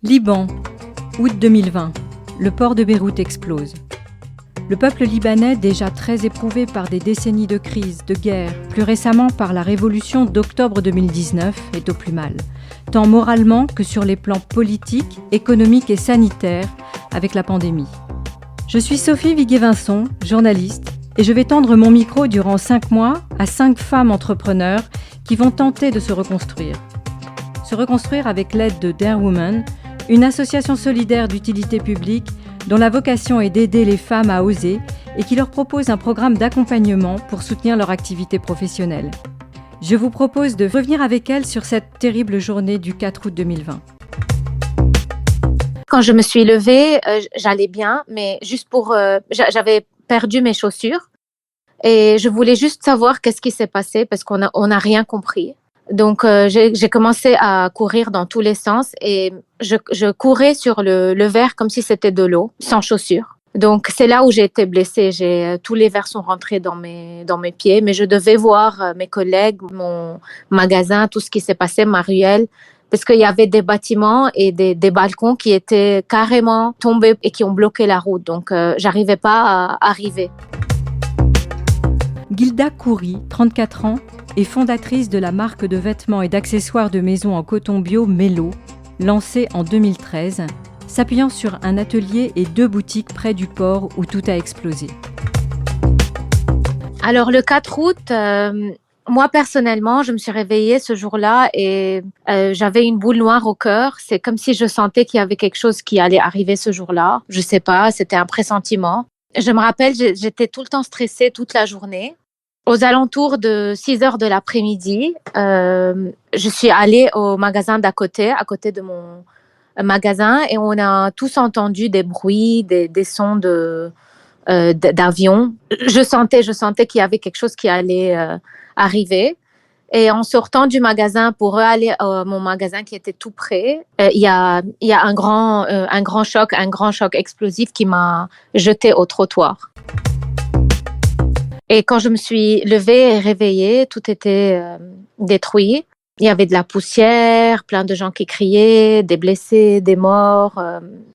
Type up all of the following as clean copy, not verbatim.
Liban, août 2020. Le port de Beyrouth explose. Le peuple libanais, déjà très éprouvé par des décennies de crise, de guerre, plus récemment par la révolution d'octobre 2019, est au plus mal, tant moralement que sur les plans politiques, économiques et sanitaires, avec la pandémie. Je suis Sophie Viguier-Vincent, journaliste, et je vais tendre mon micro durant 5 mois à 5 femmes entrepreneurs qui vont tenter de se reconstruire. Se reconstruire avec l'aide de Dare Women, une association solidaire d'utilité publique dont la vocation est d'aider les femmes à oser et qui leur propose un programme d'accompagnement pour soutenir leur activité professionnelle. Je vous propose de revenir avec elles sur cette terrible journée du 4 août 2020. Quand je me suis levée, j'allais bien, mais juste j'avais perdu mes chaussures et je voulais juste savoir qu'est-ce qui s'est passé parce qu'on a rien compris. Donc, j'ai commencé à courir dans tous les sens et je courais sur le verre comme si c'était de l'eau, sans chaussures. Donc, c'est là où j'ai été blessée. Tous les verres sont rentrés dans mes pieds, mais je devais voir mes collègues, mon magasin, tout ce qui s'est passé, ma ruelle, parce qu'il y avait des bâtiments et des balcons qui étaient carrément tombés et qui ont bloqué la route. Donc, j'arrivais pas à arriver. Gilda Khoury, 34 ans, est fondatrice de la marque de vêtements et d'accessoires de maison en coton bio Mello, lancée en 2013, s'appuyant sur un atelier et 2 boutiques près du port où tout a explosé. Alors le 4 août, moi personnellement, je me suis réveillée ce jour-là et j'avais une boule noire au cœur. C'est comme si je sentais qu'il y avait quelque chose qui allait arriver ce jour-là. Je sais pas, c'était un pressentiment. Je me rappelle, j'étais tout le temps stressée toute la journée. Aux alentours de 6 heures de l'après-midi, je suis allée au magasin à côté de mon magasin, et on a tous entendu des bruits, des sons d'avion. Je sentais qu'il y avait quelque chose qui allait arriver. Et en sortant du magasin pour aller à mon magasin qui était tout près, il y a un grand choc explosif qui m'a jetée au trottoir. Et quand je me suis levée et réveillée, tout était détruit. Il y avait de la poussière, plein de gens qui criaient, des blessés, des morts.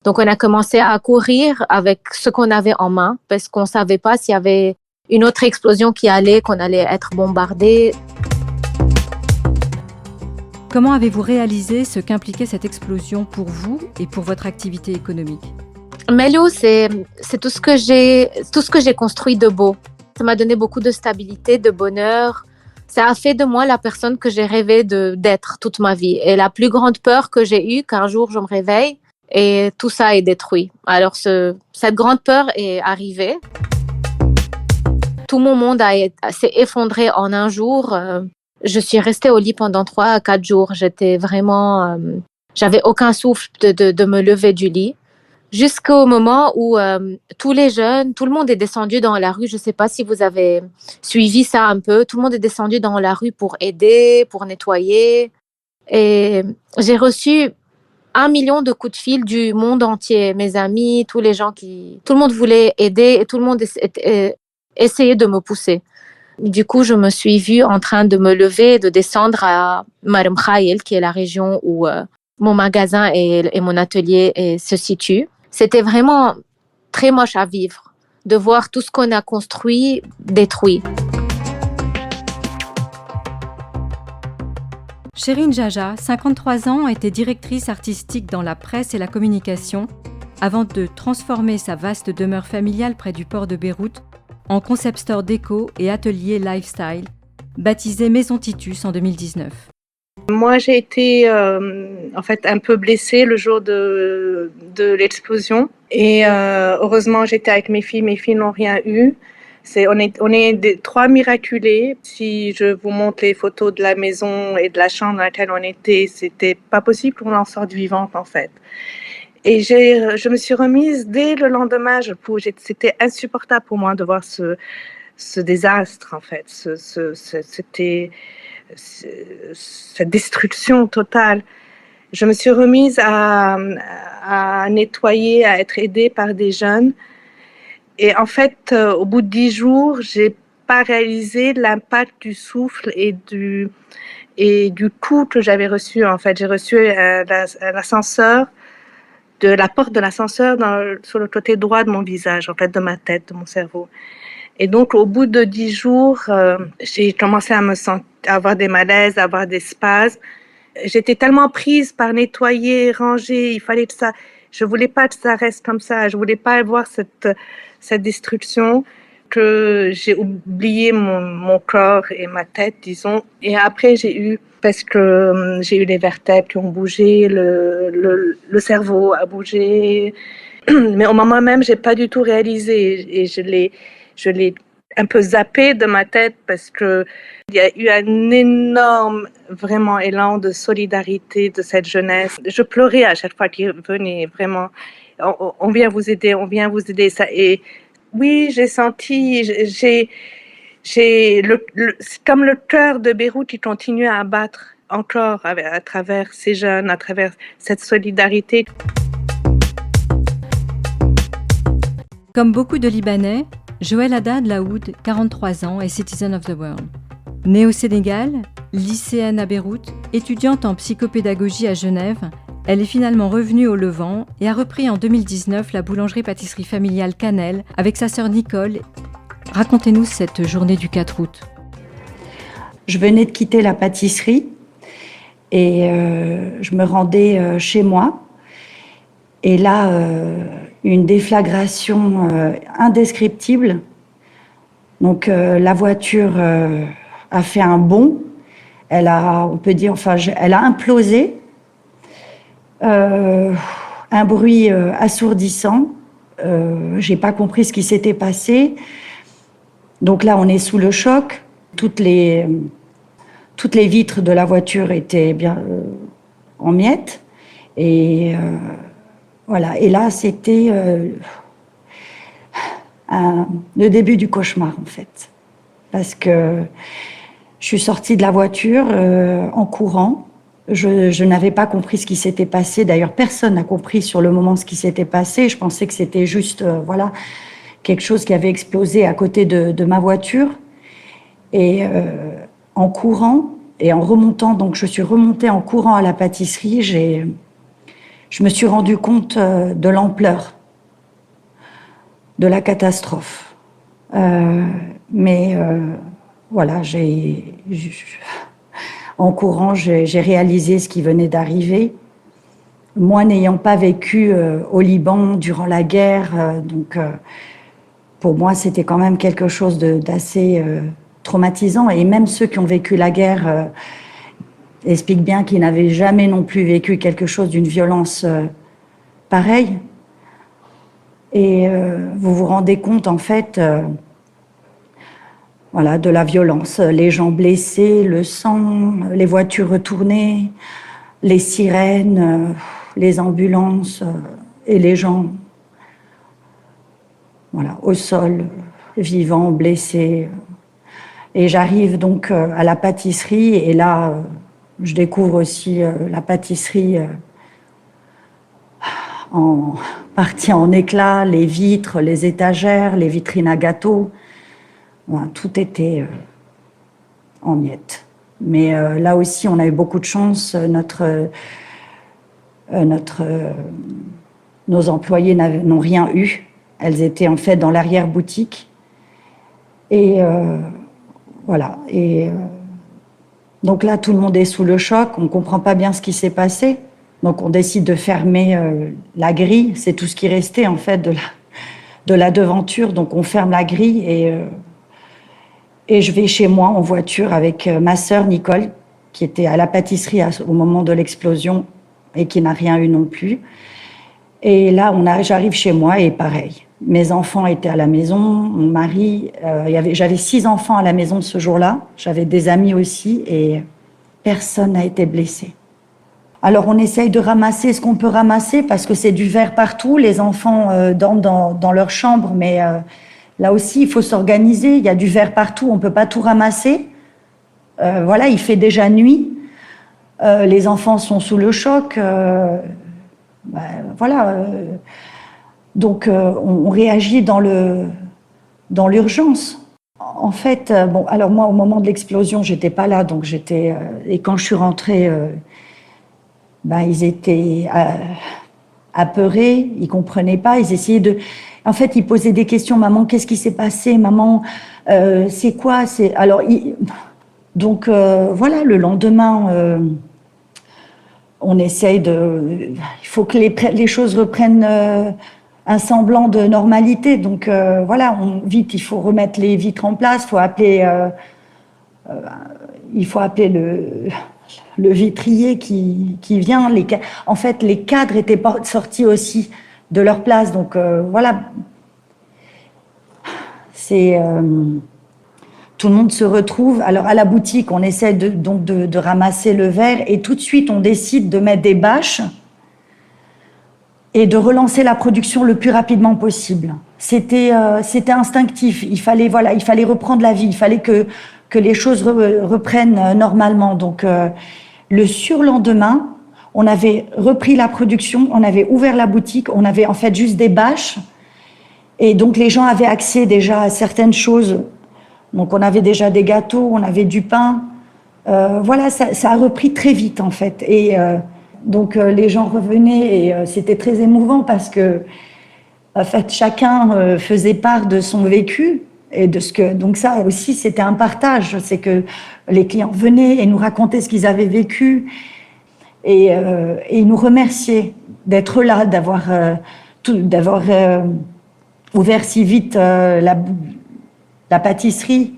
Donc, on a commencé à courir avec ce qu'on avait en main parce qu'on ne savait pas s'il y avait une autre explosion qu'on allait être bombardé. Comment avez-vous réalisé ce qu'impliquait cette explosion pour vous et pour votre activité économique ? Mello, c'est tout ce que j'ai construit de beau. Ça m'a donné beaucoup de stabilité, de bonheur. Ça a fait de moi la personne que j'ai rêvé d'être toute ma vie. Et la plus grande peur que j'ai eue, qu'un jour je me réveille et tout ça est détruit. Alors cette grande peur est arrivée. Tout mon monde s'est effondré en un jour. Je suis restée au lit pendant 3 à 4 jours. J'étais vraiment... j'avais aucun souffle de me lever du lit. Jusqu'au moment où tous les jeunes, tout le monde est descendu dans la rue. Je ne sais pas si vous avez suivi ça un peu. Tout le monde est descendu dans la rue pour aider, pour nettoyer. Et j'ai reçu 1 million de coups de fil du monde entier. Mes amis, tout le monde voulait aider et tout le monde essayait de me pousser. Du coup, je me suis vue en train de me lever et de descendre à Marem Khaïl, qui est la région où mon magasin et mon atelier se situent. C'était vraiment très moche à vivre, de voir tout ce qu'on a construit détruit. Chérine Jaja, 53 ans, était directrice artistique dans la presse et la communication avant de transformer sa vaste demeure familiale près du port de Beyrouth en concept store déco et atelier lifestyle, baptisé Maison Titus en 2019. Moi, j'ai été un peu blessée le jour de l'explosion. Et heureusement, j'étais avec mes filles. Mes filles n'ont rien eu. On est 3 miraculés. Si je vous montre les photos de la maison et de la chambre dans laquelle on était, c'était pas possible qu'on en sorte vivante, en fait. Et je me suis remise dès le lendemain. C'était insupportable pour moi de voir ce désastre, en fait. C'était cette destruction totale. Je me suis remise à nettoyer, à être aidée par des jeunes. Et en fait, au bout de 10 jours, j'ai pas réalisé l'impact du souffle et du coup que j'avais reçu. En fait, j'ai reçu un ascenseur de la porte de l'ascenseur sur le côté droit de mon visage, en fait, de ma tête, de mon cerveau. Et donc, au bout de 10 jours, j'ai commencé à à avoir des malaises, à avoir des spasmes. J'étais tellement prise par nettoyer, ranger, il fallait que ça... Je voulais pas que ça reste comme ça, je voulais pas avoir cette destruction, que j'ai oublié mon corps et ma tête, disons. Et après, parce que j'ai eu les vertèbres qui ont bougé, le cerveau a bougé. Mais au moment même, j'ai pas du tout réalisé et je l'ai un peu zappé de ma tête parce que il y a eu un énorme, vraiment, élan de solidarité de cette jeunesse. Je pleurais à chaque fois qu'ils venaient, vraiment. On vient vous aider, on vient vous aider. Ça, et oui, j'ai senti, c'est comme le cœur de Beyrouth qui continue à battre encore à travers ces jeunes, à travers cette solidarité. Comme beaucoup de Libanais, Joël Haddad Laoud, 43 ans, est Citizen of the World. Née au Sénégal, lycéenne à Beyrouth, étudiante en psychopédagogie à Genève, elle est finalement revenue au Levant et a repris en 2019 la boulangerie-pâtisserie familiale Cannelle avec sa sœur Nicole. Racontez-nous cette journée du 4 août. Je venais de quitter la pâtisserie et je me rendais chez moi. Et là, une déflagration indescriptible. Donc la voiture a fait un bond. Elle a implosé. Un bruit assourdissant. J'ai pas compris ce qui s'était passé. Donc là, on est sous le choc. Toutes les vitres de la voiture étaient bien en miettes. Et voilà. Et là, c'était le début du cauchemar, en fait. Parce que je suis sortie de la voiture en courant. Je n'avais pas compris ce qui s'était passé. D'ailleurs, personne n'a compris sur le moment ce qui s'était passé. Je pensais que c'était juste, quelque chose qui avait explosé à côté de ma voiture. Et en courant et en remontant, donc je suis remontée en courant à la pâtisserie, je me suis rendu compte de l'ampleur de la catastrophe. En courant, j'ai réalisé ce qui venait d'arriver. Moi, n'ayant pas vécu au Liban durant la guerre, pour moi, c'était quand même quelque chose d'assez traumatisant. Et même ceux qui ont vécu la guerre expliquent bien qu'ils n'avaient jamais non plus vécu quelque chose d'une violence pareille. Et vous vous rendez compte, en fait, de la violence. Les gens blessés, le sang, les voitures retournées, les sirènes, les ambulances et les gens au sol, vivants, blessés. Et j'arrive donc à la pâtisserie et là, je découvre aussi la pâtisserie en partie en éclats, les vitres, les étagères, les vitrines à gâteaux. Tout était en miettes. Mais là aussi, on a eu beaucoup de chance. Nos employés n'ont rien eu. Elles étaient en fait dans l'arrière-boutique. Et voilà. Et donc là, tout le monde est sous le choc. On ne comprend pas bien ce qui s'est passé. Donc on décide de fermer la grille. C'est tout ce qui restait en fait de la devanture. Donc on ferme la grille et je vais chez moi en voiture avec ma sœur Nicole, qui était à la pâtisserie au moment de l'explosion et qui n'a rien eu non plus. Et là, j'arrive chez moi et pareil. Mes enfants étaient à la maison, mon mari. J'avais 6 enfants à la maison ce jour-là. J'avais des amis aussi et personne n'a été blessé. Alors on essaye de ramasser ce qu'on peut ramasser parce que c'est du verre partout. Les enfants dorment dans leur chambre, mais là aussi, il faut s'organiser. Il y a du verre partout, on ne peut pas tout ramasser. Il fait déjà nuit. Les enfants sont sous le choc. Donc, on réagit dans l'urgence. En fait, alors moi, au moment de l'explosion, j'étais pas là, donc et quand je suis rentrée, ils étaient apeurés, ils comprenaient pas, ils essayaient de... En fait, ils posaient des questions. Maman, qu'est-ce qui s'est passé? Maman, c'est quoi? Alors, donc, voilà, le lendemain, on essaye de... Il faut que les choses reprennent un semblant de normalité. Donc, voilà, vite, il faut remettre les vitres en place, il faut appeler le vitrier qui vient. En fait, les cadres étaient sortis aussi de leur place. Donc, voilà. Tout le monde se retrouve. Alors, à la boutique, on essaie de ramasser le verre et tout de suite, on décide de mettre des bâches et de relancer la production le plus rapidement possible. C'était instinctif. Il fallait reprendre la vie. Il fallait que les choses reprennent normalement. Donc, le surlendemain, on avait repris la production, on avait ouvert la boutique, on avait en fait juste des bâches. Et donc, les gens avaient accès déjà à certaines choses. Donc, on avait déjà des gâteaux, on avait du pain. Voilà, ça a repris très vite, en fait. Et donc, les gens revenaient et c'était très émouvant parce que, en fait, chacun faisait part de son vécu. Et donc ça aussi, c'était un partage. C'est que les clients venaient et nous racontaient ce qu'ils avaient vécu. Et ils nous remerciaient d'être là, d'avoir ouvert si vite la pâtisserie.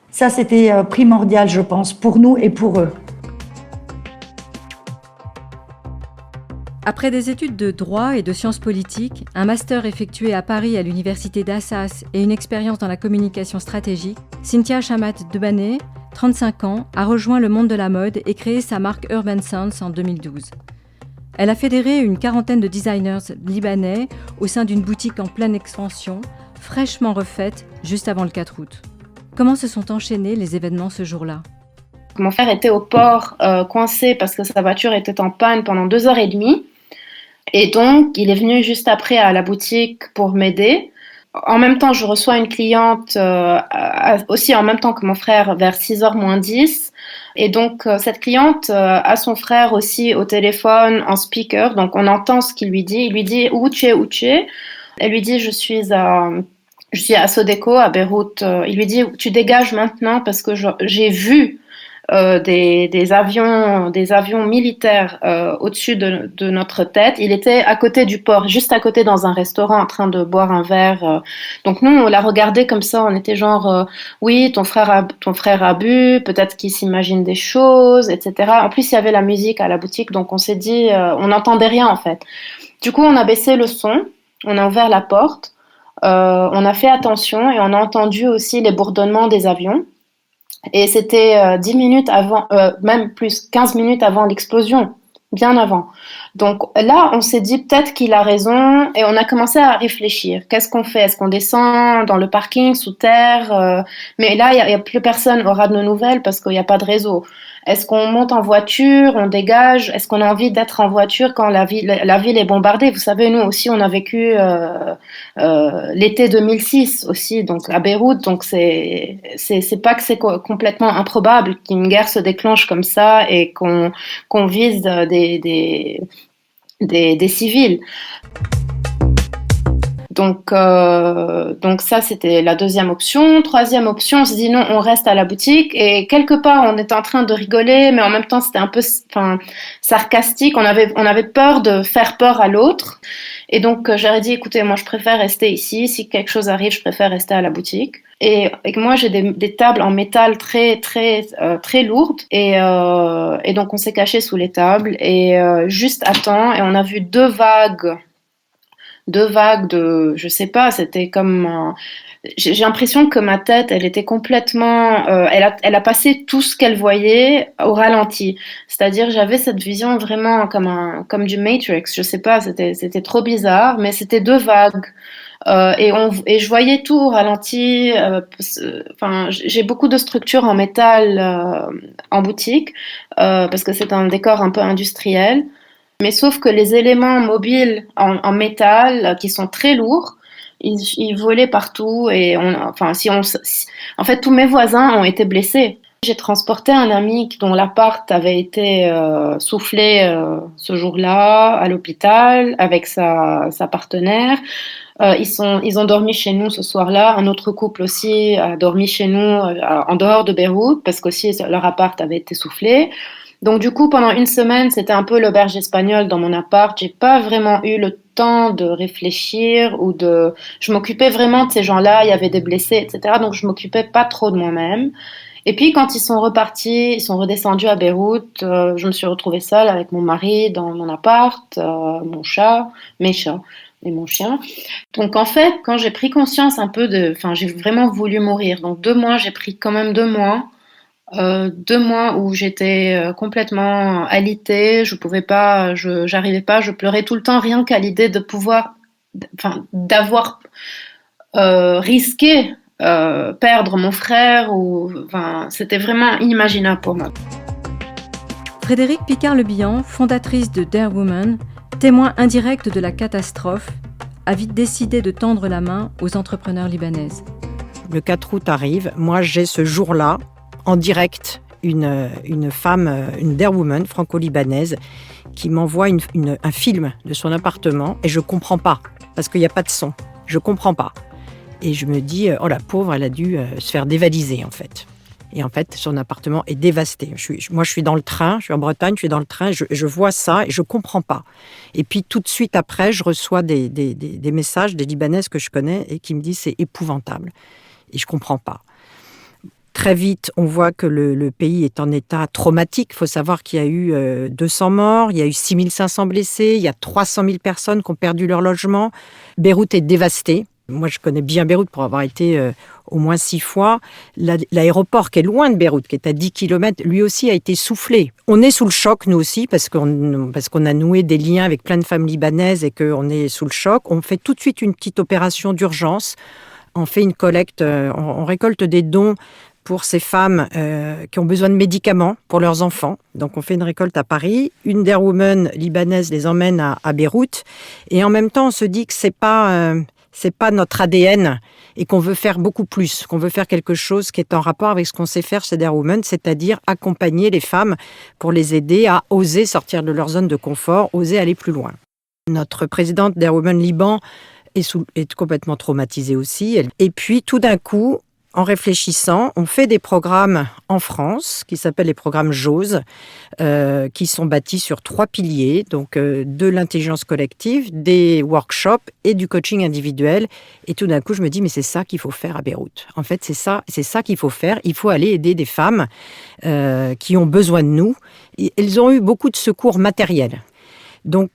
Ça, c'était primordial, je pense, pour nous et pour eux. Après des études de droit et de sciences politiques, un master effectué à Paris à l'université d'Assas et une expérience dans la communication stratégique, Cynthia Chamat Debaneh, 35 ans, a rejoint le monde de la mode et créé sa marque Urban Sounds en 2012. Elle a fédéré une quarantaine de designers libanais au sein d'une boutique en pleine expansion, fraîchement refaite juste avant le 4 août. Comment se sont enchaînés les événements ce jour-là ? Mon frère était au port coincé parce que sa voiture était en panne pendant 2h30. Et donc, il est venu juste après à la boutique pour m'aider. En même temps, je reçois une cliente aussi en même temps que mon frère vers 6h moins 10. Et donc, cette cliente a son frère aussi au téléphone en speaker. Donc, on entend ce qu'il lui dit. Il lui dit « Où tu es, où tu es ?» Elle lui dit « Je suis à Sodeco, à Beyrouth. » Il lui dit « Tu dégages maintenant parce que j'ai vu des avions militaires au-dessus de notre tête. Il était à côté du port, juste à côté dans un restaurant en train de boire un verre. Donc nous, on l'a regardé comme ça, on était genre oui, ton frère a bu, peut-être qu'il s'imagine des choses, etc. En plus, il y avait la musique à la boutique, donc on s'est dit, on n'entendait rien en fait. Du coup, on a baissé le son, on a ouvert la porte, on a fait attention et on a entendu aussi les bourdonnements des avions. Et c'était 10 minutes avant, même plus, 15 minutes avant l'explosion, bien avant. Donc là, on s'est dit peut-être qu'il a raison et on a commencé à réfléchir. Qu'est-ce qu'on fait? Est-ce qu'on descend dans le parking, sous terre? Mais là, il y a plus personne aura de nos nouvelles parce qu'il n'y a pas de réseau. Est-ce qu'on monte en voiture, on dégage? Est-ce qu'on a envie d'être en voiture quand la ville est bombardée? Vous savez, nous aussi, on a vécu l'été 2006 aussi, donc à Beyrouth. Donc c'est pas que c'est complètement improbable qu'une guerre se déclenche comme ça et qu'on vise des civils. Donc ça, c'était la deuxième option. Troisième option, on s'est dit non, on reste à la boutique. Et quelque part, on était en train de rigoler, mais en même temps, c'était un peu sarcastique. On avait peur de faire peur à l'autre. Et donc, j'aurais dit, écoutez, moi, je préfère rester ici. Si quelque chose arrive, je préfère rester à la boutique. Et moi, j'ai des tables en métal très, très, très lourdes. Et donc, on s'est caché sous les tables. Et juste à temps, et on a vu deux vagues de, je sais pas, c'était comme, j'ai l'impression que ma tête, elle était complètement, elle a passé tout ce qu'elle voyait au ralenti. C'est-à-dire, j'avais cette vision vraiment comme du Matrix, je sais pas, c'était trop bizarre, mais c'était deux vagues. Et je voyais tout au ralenti. Enfin, j'ai beaucoup de structures en métal en boutique parce que c'est un décor un peu industriel. Mais sauf que les éléments mobiles en métal qui sont très lourds, ils volaient partout et en fait tous mes voisins ont été blessés. J'ai transporté un ami dont l'appart avait été soufflé ce jour-là à l'hôpital avec sa partenaire. Ils ont dormi chez nous ce soir-là. Un autre couple aussi a dormi chez nous en dehors de Beyrouth parce qu'aussi leur appart avait été soufflé. Donc du coup, pendant une semaine, c'était un peu l'auberge espagnole dans mon appart. J'ai pas vraiment eu le temps de réfléchir Je m'occupais vraiment de ces gens-là. Il y avait des blessés, etc. Donc je m'occupais pas trop de moi-même. Et puis quand ils sont repartis, ils sont redescendus à Beyrouth, je me suis retrouvée seule avec mon mari dans mon appart, mon chat, mes chats et mon chien. Donc en fait, quand j'ai pris conscience un peu j'ai vraiment voulu mourir. Donc 2 mois, j'ai pris quand même 2 mois. 2 mois où j'étais complètement alitée, j'arrivais pas, je pleurais tout le temps rien qu'à l'idée de d'avoir risqué perdre mon frère c'était vraiment inimaginable pour moi. Frédérique Picard-Lebihan, fondatrice de Dare Women, témoin indirect de la catastrophe, a vite décidé de tendre la main aux entrepreneurs libanaises. Le 4 août arrive, moi j'ai ce jour-là en direct une femme, une Dare Woman franco-libanaise qui m'envoie un film de son appartement et je comprends pas parce qu'il n'y a pas de son, je comprends pas. Et je me dis, oh la pauvre, elle a dû se faire dévaliser en fait. Et en fait, son appartement est dévasté. Moi, je suis dans le train, je suis en Bretagne, je suis dans le train, je vois ça et je comprends pas. Et puis tout de suite après, je reçois des messages des Libanaises que je connais et qui me disent c'est épouvantable. Et je comprends pas. Très vite, on voit que le pays est en état traumatique. Il faut savoir qu'il y a eu 200 morts, il y a eu 6500 blessés, il y a 300 000 personnes qui ont perdu leur logement. Beyrouth est dévastée. Moi, je connais bien Beyrouth pour avoir été au moins 6 fois. L'aéroport qui est loin de Beyrouth, qui est à 10 km, lui aussi a été soufflé. On est sous le choc, nous aussi, parce qu'on a noué des liens avec plein de femmes libanaises et qu'on est sous le choc. On fait tout de suite une petite opération d'urgence. On fait une collecte, on récolte des dons pour ces femmes qui ont besoin de médicaments pour leurs enfants. Donc on fait une récolte à Paris. Une Dare Woman libanaise les emmène à Beyrouth. Et en même temps, on se dit que c'est pas notre ADN et qu'on veut faire beaucoup plus, qu'on veut faire quelque chose qui est en rapport avec ce qu'on sait faire chez Dare Women, c'est-à-dire accompagner les femmes pour les aider à oser sortir de leur zone de confort, oser aller plus loin. Notre présidente Dare Women Liban est complètement traumatisée aussi. Et puis tout d'un coup, en réfléchissant, on fait des programmes en France qui s'appellent les programmes JOSE, qui sont bâtis sur 3 piliers, donc de l'intelligence collective, des workshops et du coaching individuel. Et tout d'un coup, je me dis, mais c'est ça qu'il faut faire à Beyrouth. En fait, c'est ça qu'il faut faire. Il faut aller aider des femmes qui ont besoin de nous. Et elles ont eu beaucoup de secours matériels. Donc,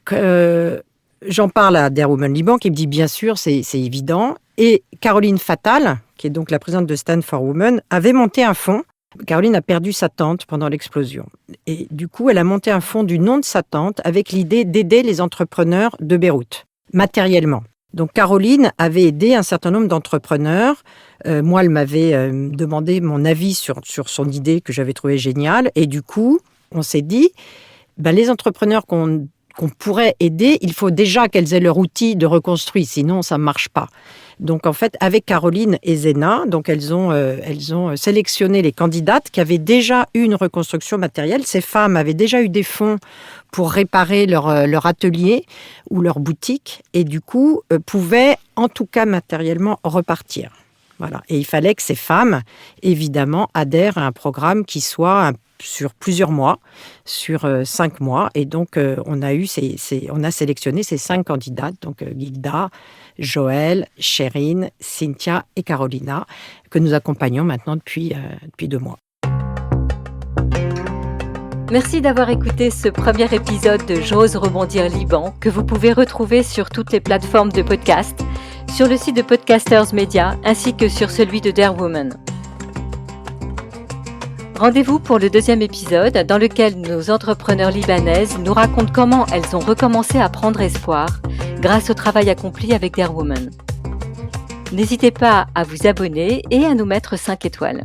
j'en parle à Dare Women Liban qui me dit, bien sûr, c'est évident. Et Caroline Fatal, qui est donc la présidente de Stand for Women, avait monté un fonds. Caroline a perdu sa tante pendant l'explosion. Et du coup, elle a monté un fonds du nom de sa tante avec l'idée d'aider les entrepreneurs de Beyrouth, matériellement. Donc Caroline avait aidé un certain nombre d'entrepreneurs. Moi, elle m'avait demandé mon avis sur son idée que j'avais trouvée géniale. Et du coup, on s'est dit, les entrepreneurs qu'on pourrait aider, il faut déjà qu'elles aient leur outil de reconstruire, sinon ça ne marche pas. Donc en fait, avec Caroline et Zena, donc elles ont sélectionné les candidates qui avaient déjà eu une reconstruction matérielle. Ces femmes avaient déjà eu des fonds pour réparer leur atelier ou leur boutique et du coup pouvaient en tout cas matériellement repartir. Voilà. Et il fallait que ces femmes, évidemment, adhèrent à un programme qui soit sur plusieurs mois, sur 5 mois. Et donc, on a sélectionné ces 5 candidates, donc Gilda, Joël, Chérine, Cynthia et Carolina, que nous accompagnons maintenant depuis 2 mois. Merci d'avoir écouté ce premier épisode de J'ose rebondir Liban, que vous pouvez retrouver sur toutes les plateformes de podcast, sur le site de Podcasters Media, ainsi que sur celui de Dare Women. Rendez-vous pour le 2e épisode dans lequel nos entrepreneurs libanaises nous racontent comment elles ont recommencé à prendre espoir grâce au travail accompli avec Dare Women. N'hésitez pas à vous abonner et à nous mettre 5 étoiles.